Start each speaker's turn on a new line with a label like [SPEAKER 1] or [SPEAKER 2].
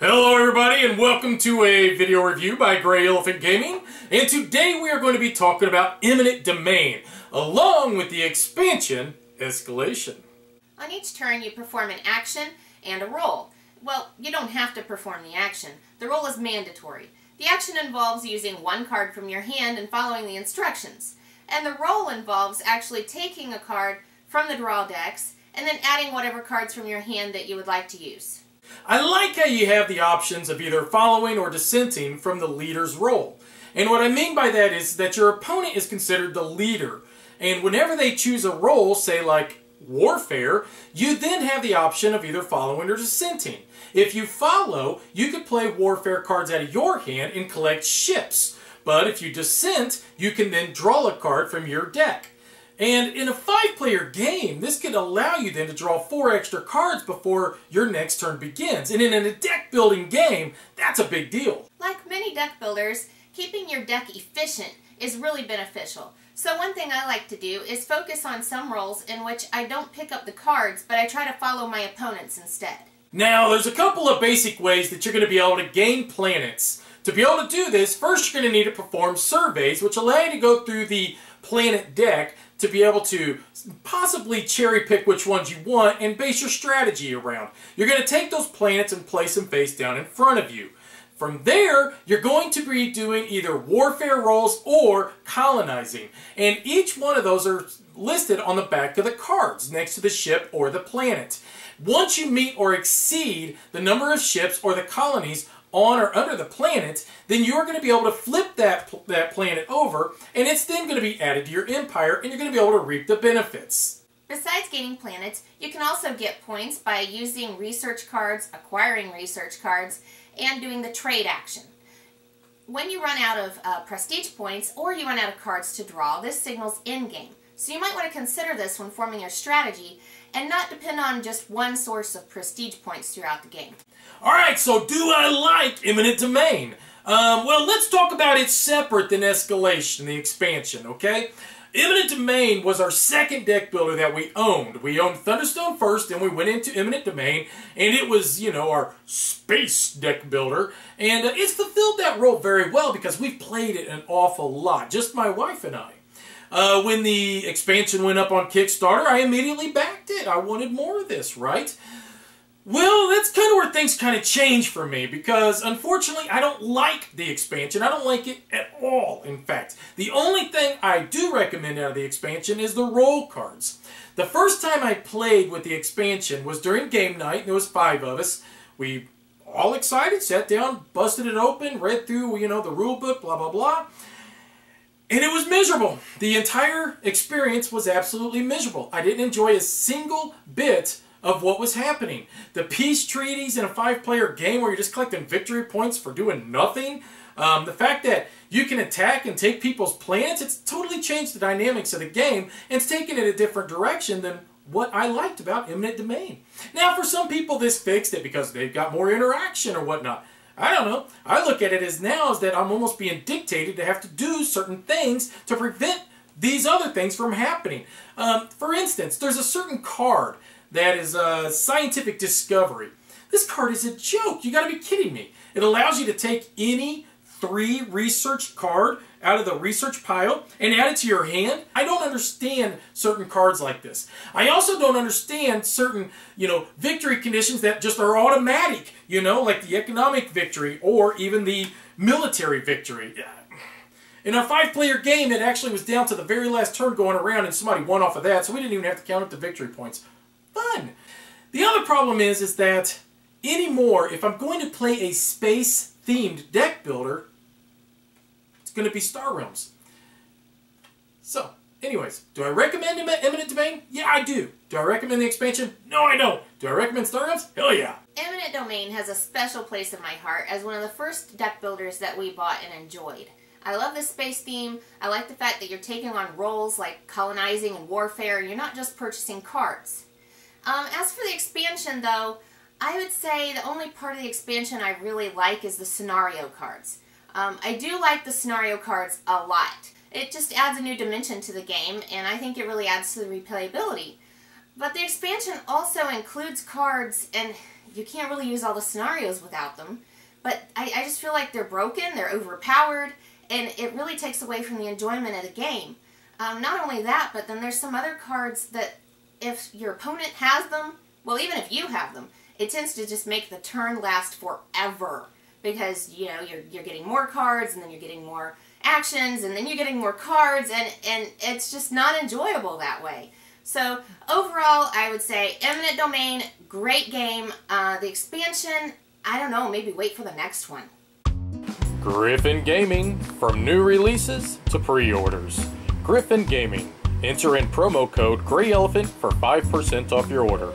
[SPEAKER 1] Hello everybody and welcome to a video review by GreyElephant Gaming, and today we are going to be talking about Eminent Domain along with the expansion Escalation.
[SPEAKER 2] On each turn you perform an action and a roll. Well, you don't have to perform the action. The roll is mandatory. The action involves using one card from your hand and following the instructions. And the roll involves actually taking a card from the draw decks and then adding whatever cards from your hand that you would like to use.
[SPEAKER 1] I like how you have the options of either following or dissenting from the leader's role. And what I mean by that is that your opponent is considered the leader. And whenever they choose a role, say like warfare, you then have the option of either following or dissenting. If you follow, you could play warfare cards out of your hand and collect ships. But if you dissent, you can then draw a card from your deck. And in a 5-player game, this could allow you then to draw 4 extra cards before your next turn begins. And in a deck building game, that's a big deal.
[SPEAKER 2] Like many deck builders, keeping your deck efficient is really beneficial. So one thing I like to do is focus on some roles in which I don't pick up the cards, but I try to follow my opponents instead.
[SPEAKER 1] Now, there's a couple of basic ways that you're going to be able to gain planets. To be able to do this, first you're going to need to perform surveys, which allow you to go through the planet deck to be able to possibly cherry pick which ones you want and base your strategy around. You're going to take those planets and place them face down in front of you. From there, you're going to be doing either warfare rolls or colonizing. And each one of those are listed on the back of the cards next to the ship or the planet. Once you meet or exceed the number of ships or the colonies on or under the planet, then you're going to be able to flip that planet over, and it's then going to be added to your empire, and you're going to be able to reap the benefits.
[SPEAKER 2] Besides gaining planets, you can also get points by using research cards, acquiring research cards, and doing the trade action. When you run out of prestige points, or you run out of cards to draw, this signals in-game. So you might want to consider this when forming your strategy, and not depend on just one source of prestige points throughout the game.
[SPEAKER 1] Alright, so do I like Eminent Domain? Well, let's talk about it separate than Escalation, the expansion, okay? Eminent Domain was our second deck builder that we owned. We owned Thunderstone first, then we went into Eminent Domain, and it was, you know, our space deck builder. And it's fulfilled that role very well because we've played it an awful lot, just my wife and I. When the expansion went up on Kickstarter, I immediately backed it. I wanted more of this, right? Well, that's kind of where things kind of changed for me because, unfortunately, I don't like the expansion. I don't like it at all, in fact. The only thing I do recommend out of the expansion is the roll cards. The first time I played with the expansion was during game night, and there was 5 of us. We, all excited, sat down, busted it open, read through, you know, the rule book, blah, blah, blah. And it was miserable. The entire experience was absolutely miserable. I didn't enjoy a single bit of what was happening. The peace treaties in a 5-player game where you're just collecting victory points for doing nothing. The fact that you can attack and take people's planets, it's totally changed the dynamics of the game, and it's taken it a different direction than what I liked about Eminent Domain. Now, for some people, this fixed it because they've got more interaction or whatnot. I don't know. I look at it as now as that I'm almost being dictated to have to do certain things to prevent these other things from happening. For instance, there's a certain card that is a scientific discovery. This card is a joke. You gotta be kidding me. It allows you to take any 3 research card out of the research pile and add it to your hand. I don't understand certain cards like this. I also don't understand certain, you know, victory conditions that just are automatic, you know, like the economic victory or even the military victory. In our 5-player game, it actually was down to the very last turn going around and somebody won off of that, so we didn't even have to count up the victory points. Fun. The other problem is that anymore, if I'm going to play a space-themed deck builder, it's going to be Star Realms. So, anyways, do I recommend Eminent Domain? Yeah, I do. Do I recommend the expansion? No, I don't. Do I recommend Star Realms? Hell yeah.
[SPEAKER 2] Eminent Domain has a special place in my heart as one of the first deck builders that we bought and enjoyed. I love the space theme. I like the fact that you're taking on roles like colonizing and warfare, and you're not just purchasing cards. As for the expansion, though, I would say the only part of the expansion I really like is the scenario cards. I do like the scenario cards a lot. It just adds a new dimension to the game, and I think it really adds to the replayability. But the expansion also includes cards, and you can't really use all the scenarios without them. But I just feel like they're broken, they're overpowered, and it really takes away from the enjoyment of the game. Not only that, but then there's some other cards that if your opponent has them, well, even if you have them, it tends to just make the turn last forever. Because, you know, you're getting more cards, and then you're getting more actions, and then you're getting more cards, and it's just not enjoyable that way. So, overall, I would say Eminent Domain, great game. The expansion, I don't know, maybe wait for the next one.
[SPEAKER 1] Griffin Gaming, from new releases to pre-orders. Griffin Gaming. Enter in promo code GreyElephant for 5% off your order.